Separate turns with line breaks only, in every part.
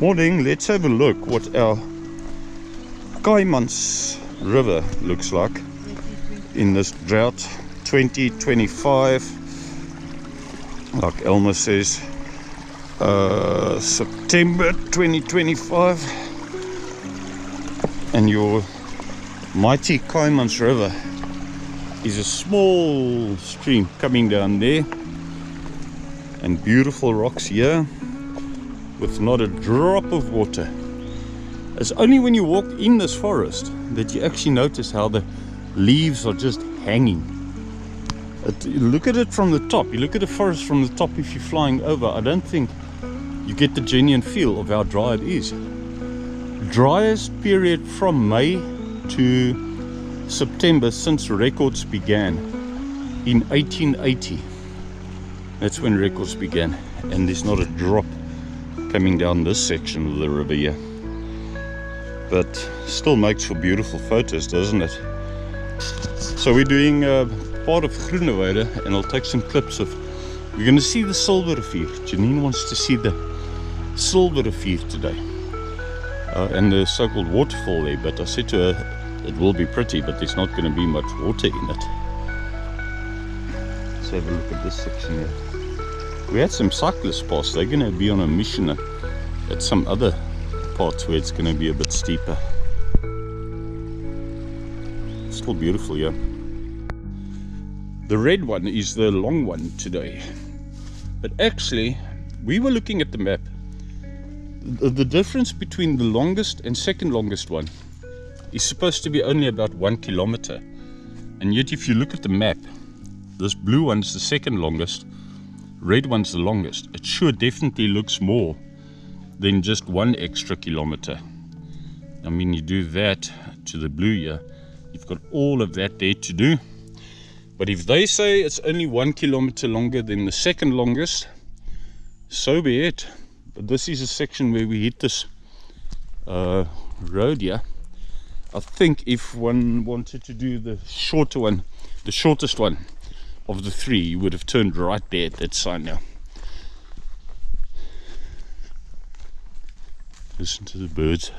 Morning, let's have a look what our Kaimans River looks like in this drought 2025. Like Elmer says, September 2025. And your mighty Kaimans River is a small stream coming down there, and beautiful rocks here with not a drop of water. It's only when you walk in this forest that you actually notice how the leaves are just hanging. Look at it from the top. You look at the forest from the top if you're flying over. I don't think you get the genuine feel of how dry it is. Driest period from May to September since records began in 1880. That's when records began, and there's not a drop coming down this section of the river here. But still makes for beautiful photos, doesn't it? So we're doing part of Groeneweide, and I'll take some clips of. We're going to see the silver rivier. Janine wants to see the silver rivier today, and the so-called waterfall there. But I said to her, it will be pretty, but there's not going to be much water in it. Let's have a look at this section here. We had some cyclists pass. They're going to be on a mission at some other parts where it's going to be a bit steeper. Still beautiful, yeah. The red one is the long one today. But actually, we were looking at the map. The difference between the longest and second longest one is supposed to be only about 1 kilometer. And yet if you look at the map, this blue one's the second longest, red one's the longest. It sure definitely looks more than just 1 extra kilometer. I mean, you do that to the blue here, you've got all of that there to do. But if they say it's only 1 kilometer longer than the second longest, so be it. But this is a section where we hit this road here. I think if one wanted to do the shorter one, the shortest one of the three, you would have turned right there at that sign now. Listen to the birds.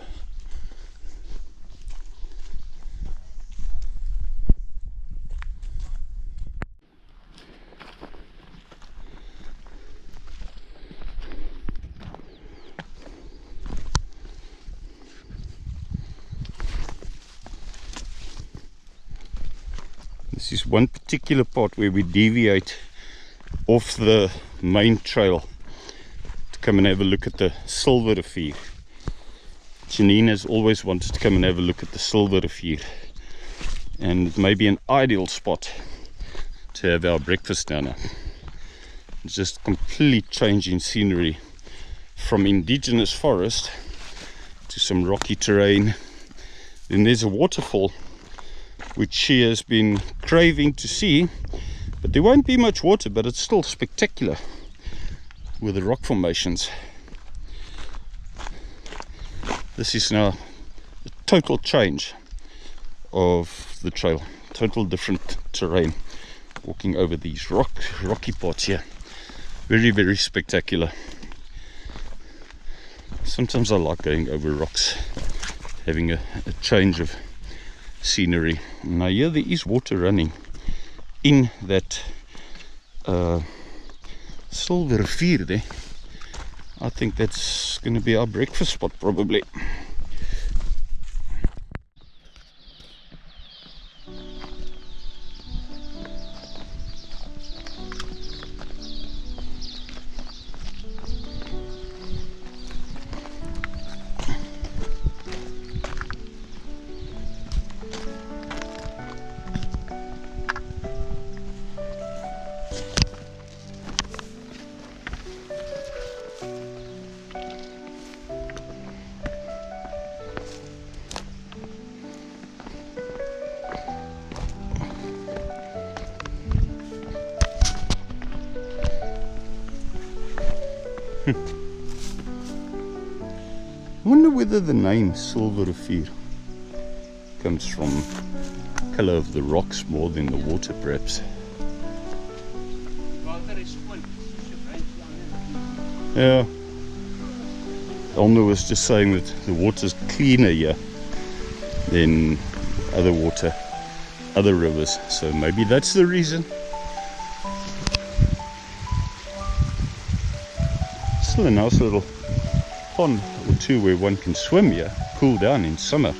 This is one particular part where we deviate off the main trail to come and have a look at the silver rivier. Janine has always wanted to come and have a look at the silver rivier, and it may be an ideal spot to have our breakfast down there. It's just complete change in scenery from indigenous forest to some rocky terrain. Then there's a waterfall which she has been craving to see, but there won't be much water, but it's still spectacular with the rock formations. This is now a total change of the trail, total different terrain, walking over these rocky parts here. Very, very spectacular. Sometimes I like going over rocks, having a change of scenery. Now here there is water running in that silver rivier there. I think that's going to be our breakfast spot probably. I wonder whether the name Silver Rivier comes from the colour of the rocks more than the water, perhaps. Yeah. Elmer was just saying that the water's cleaner here than other water, other rivers, so maybe that's the reason. Still a nice little pond or two where one can swim here, cool down in summer.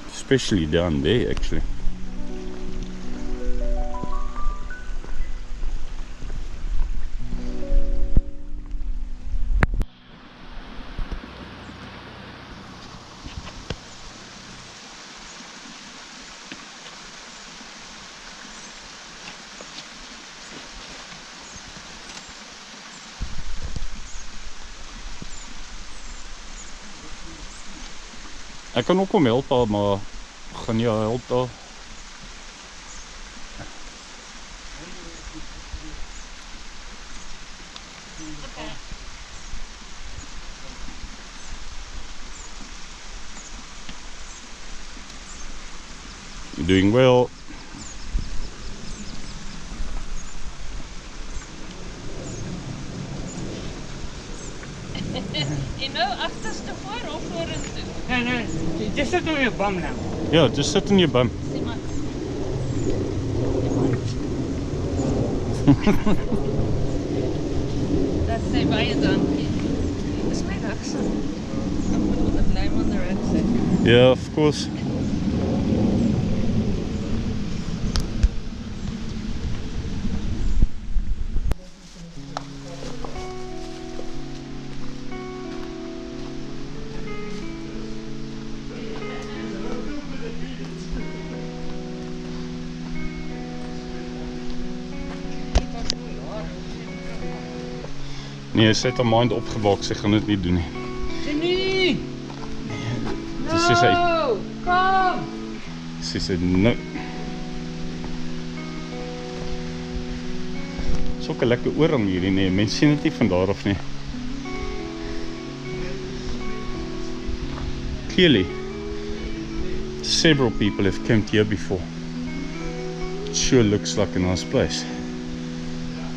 Especially down there actually. Ek kan ook hom help, maar gaan jy help daar? You're doing well.
You know, agterste voor of vorentoe?
No, just sit on your bum now.
Yeah, just sit in your bum.
Sê maar. Dat sê baie dankie. Dis my rugsak. Ek moet onder bly met die rugsak.
Yeah, of course. Nee, sy het haar mind opgemaak, sy gaan dit nie doen nie.
Jenny!
Dis sê sy,
Kom!
sy sê no. Dis ook 'n lekker oorhang hierdie, nee, mense sien dit nie van daar af nie. Clearly, several people have camped here before. It sure looks like a nice place.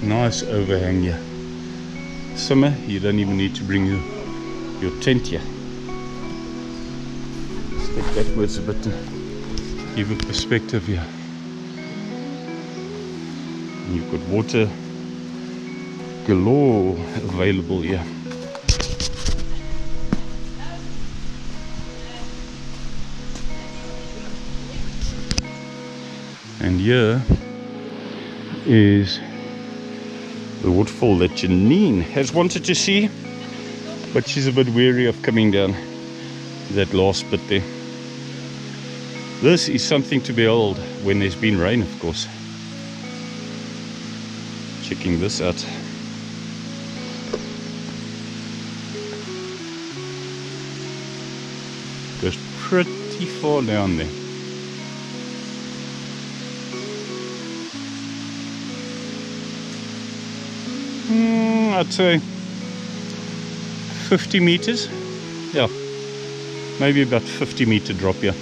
Nice overhang here. Summer, you don't even need to bring your tent here. Step backwards a bit and give a perspective here. And you've got water galore available here. And here is the waterfall that Janine has wanted to see, but she's a bit wary of coming down that last bit there. This is something to behold when there's been rain, of course. Checking this out. Goes pretty far down there. I'd say 50 meters. Yeah, maybe about 50-meter drop here.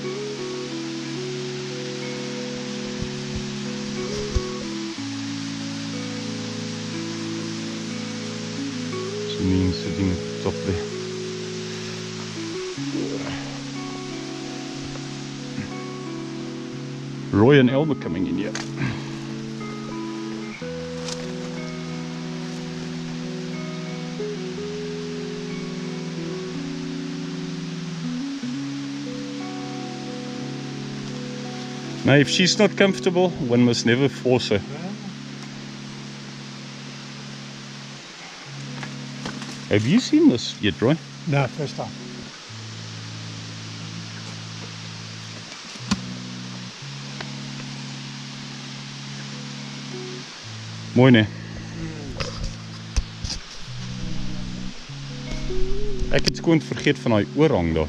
Janine sitting at the top there. Roy and Elmer coming in here. Now, if she's not comfortable, one must never force her. Have you seen this yet, Roy?
No, first time.
Mooi, nee? Ek het skoon vergeet van daai oorhang daar.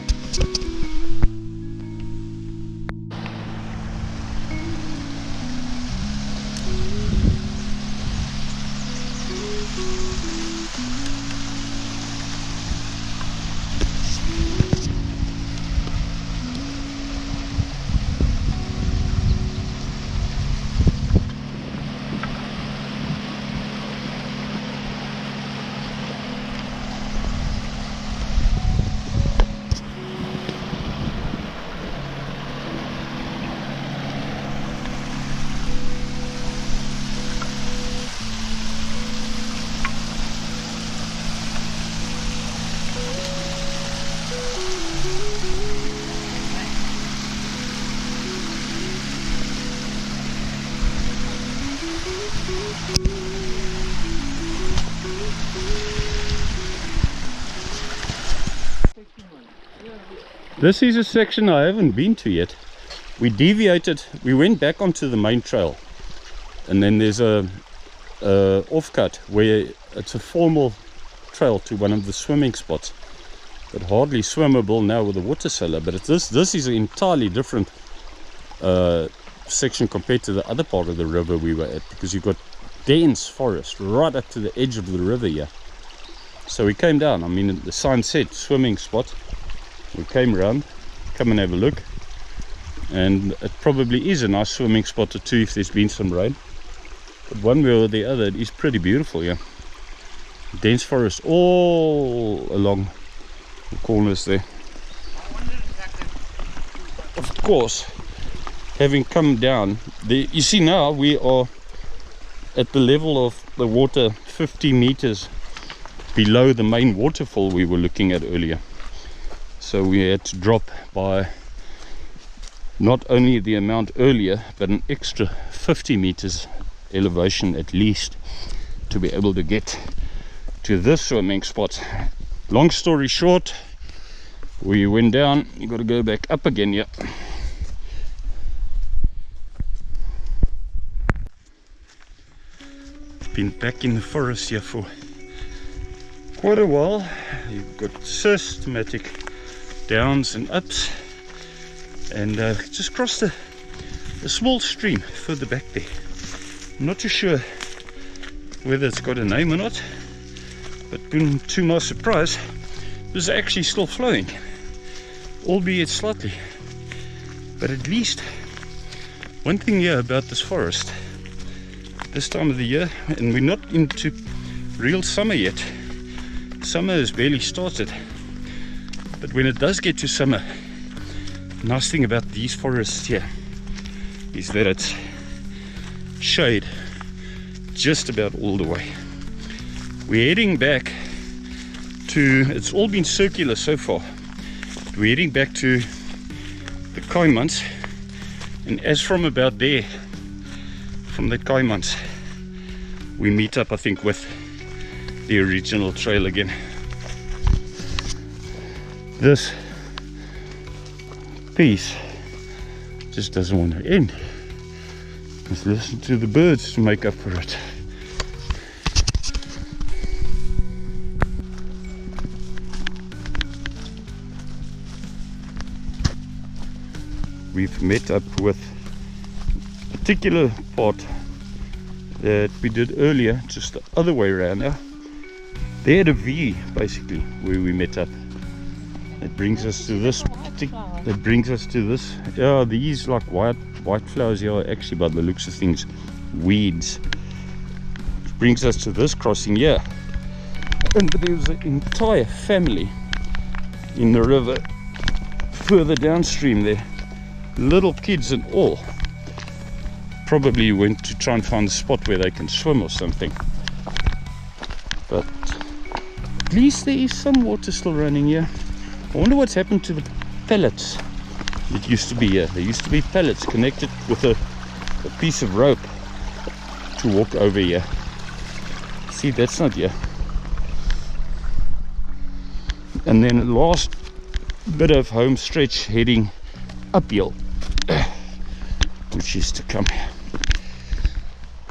This is a section I haven't been to yet. We deviated, we went back onto the main trail, and then there's a offcut where it's a formal trail to one of the swimming spots, but hardly swimmable now with the water cellar. But this is an entirely different section compared to the other part of the river we were at, because you've got dense forest right up to the edge of the river here. So we came down, I mean, the sign said swimming spot. We came around, come and have a look, and it probably is a nice swimming spot or two if there's been some rain. But one way or the other, it is pretty beautiful, yeah. Dense forest all along the corners there. Of course, having come down, you see now we are at the level of the water 50 meters below the main waterfall we were looking at earlier. So we had to drop by not only the amount earlier, but an extra 50 meters elevation at least to be able to get to this swimming spot. Long story short, we went down, you got to go back up again. Yeah, been back in the forest here for quite a while. You've got systematic downs and ups, and just crossed a small stream further back there. I'm not too sure whether it's got a name or not, but to my surprise, it was actually still flowing, albeit slightly. But at least one thing here about this forest, this time of the year, and we're not into real summer yet, summer has barely started, but when it does get to summer, the nice thing about these forests here is that it's shade just about all the way. We're heading back to, it's all been circular so far, but we're heading back to the Kaimans, and as from about there, from the Kaimans, we meet up, I think, with the original trail again. This piece just doesn't want to end. Let's listen to the birds to make up for it. We've met up with a particular part that we did earlier, just the other way around now. They had a V basically where we met up. It brings us to this. Yeah, these like white flowers here are actually, by the looks of things, weeds. It brings us to this crossing here, and there was an entire family in the river further downstream there, little kids and all. Probably went to try and find a spot where they can swim or something, but at least there is some water still running here. I wonder what's happened to the pellets that used to be here. There used to be pellets connected with a piece of rope to walk over here. See, that's not here. And then the last bit of home stretch heading uphill, which is to come.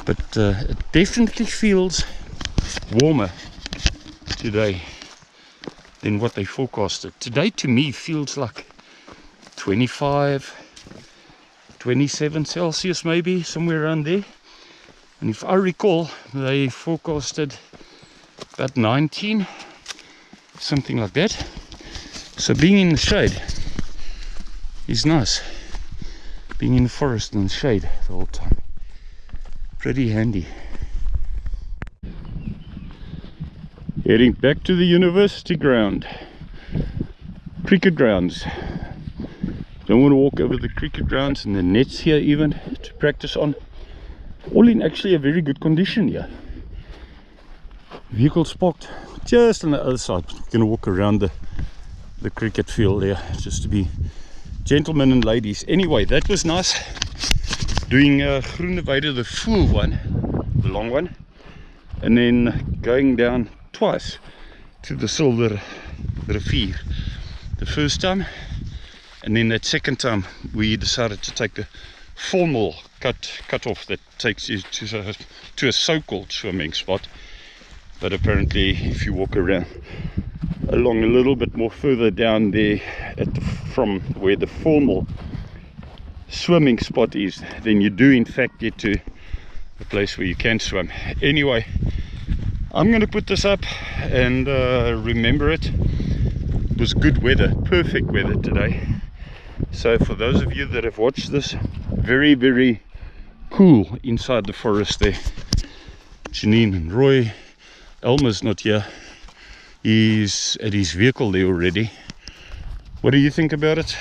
But it definitely feels warmer today than what they forecasted. Today to me feels like 25, 27 Celsius maybe, somewhere around there. And if I recall, they forecasted about 19, something like that. So being in the shade is nice. Being in the forest and the shade the whole time. Pretty handy. Heading back to the university ground. Cricket grounds. Don't want to walk over the cricket grounds and the nets here even to practice on. All in actually a very good condition here. Vehicles parked just on the other side. We're going to walk around the cricket field there just to be gentlemen and ladies. Anyway, that was nice. Doing Groeneweide, the full one, the long one, and then going down twice to the Silver Rivier. The first time, and then that second time we decided to take the formal cut off that takes you to a so-called swimming spot. But apparently if you walk around along a little bit more further down there from where the formal swimming spot is, then you do in fact get to a place where you can swim. Anyway, I'm going to put this up and remember it. It was good weather, perfect weather today. So for those of you that have watched this, very, very cool inside the forest there. Janine and Roy. Elmer's not here. He's at his vehicle there already. What do you think about it?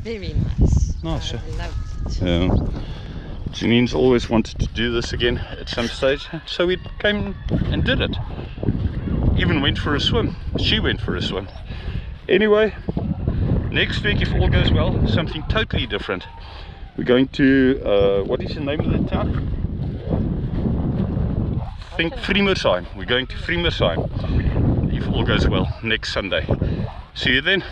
Very nice.
Nice,
I loved it.
yeah. Janine's always wanted to do this again at some stage, so we came and did it. Even went for a swim. She went for a swim. Anyway, next week, if all goes well, something totally different. We're going to, what is the name of the town? I think Frimersheim. We're going to Frimersheim, if all goes well, next Sunday. See you then.